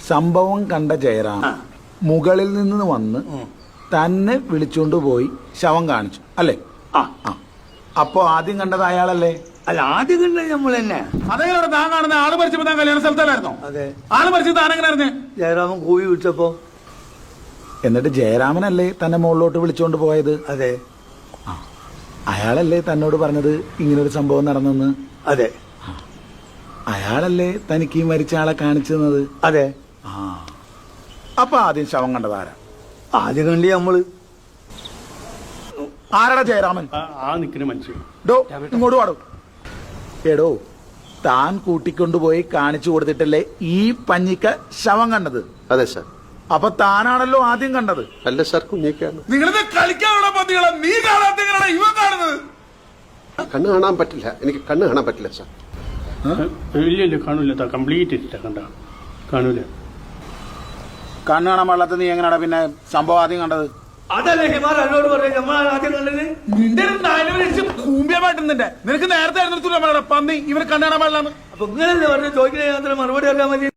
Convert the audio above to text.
സംഭവം കണ്ട ജയറാം മുകളിൽ നിന്ന് വന്ന് തന്നെ വിളിച്ചോണ്ട് പോയി ശവം കാണിച്ചു അല്ലേ? അപ്പൊ ആദ്യം കണ്ടത് അയാളല്ലേ? അല്ല, ആദ്യം കണ്ടത് നമ്മൾ തന്നെ. അതേപോലെ താൻ കാണുന്ന ആള് മരിച്ചപ്പോ താൻ കല്യാണ സ്ഥലത്തല്ലായിരുന്നോ? അതെ. ആള് മരിച്ചത് താനെങ്ങനെ അറിഞ്ഞേ? ജയറാമൻ കൂവി വിളിച്ചപ്പോ. എന്നിട്ട് ജയറാമനല്ലേ തന്നെ മുകളിലോട്ട് വിളിച്ചോണ്ട് പോയത്? അതെ. അയാളല്ലേ തന്നോട് പറഞ്ഞത് ഇങ്ങനൊരു സംഭവം നടന്നെന്ന്? അതെ. അയാളല്ലേ തനിക്ക് ഈ മരിച്ച ആളെ കാണിച്ചു തന്നത്? അതെ. അപ്പൊ ആദ്യം ശവം കണ്ടതാരാ? ആദ്യം കണ്ടി നമ്മള്. ആരാടാ ജയറാമൻ? നിൽക്കുന്ന മനുഷ്യൻ. ഇങ്ങോട്ട് പാടും. എടോ, താൻ കൂട്ടിക്കൊണ്ടുപോയി കാണിച്ചു കൊടുത്തിട്ടല്ലേ ഈ പഞ്ഞിക്ക ശവം കണ്ടത്? അതെ സാർ. അപ്പൊ താനാണല്ലോ ആദ്യം കണ്ടത്? അല്ല സാർ, കുഞ്ഞിക്കാണ്. നിങ്ങളിത് കളിക്കാനുള്ള പന്തികളെ നീ കാണാത്ത ഇവ കാണുന്നത്. കണ്ണ് കാണാൻ പറ്റില്ല, എനിക്ക് കണ്ണ് കാണാൻ പറ്റില്ല സാർ. ഇല്ല കാണൂല, കംപ്ലീറ്റ് ഇല്ല, കാണൂല. കണ്ണ് കാണാൻ പാടില്ലാത്ത നീ എങ്ങനെയാടാ പിന്നെ സംഭവം ആദ്യം കണ്ടത്? അതല്ലേ ഹിമാർ എന്നോട് പറഞ്ഞു നമ്മൾ ആദ്യം കണ്ടത്. നിന്റെ കൂമ്പിയമായിട്ടുണ്ട്. നിനക്ക് നേരത്തെ പന്നി ഇവര് കണ്ണ് കാണാൻ പാടില്ലാന്ന്. അപ്പൊ ഇങ്ങനല്ലേ പറഞ്ഞു ചോദിക്കുന്ന മറുപടി അറിയാൻ മതി.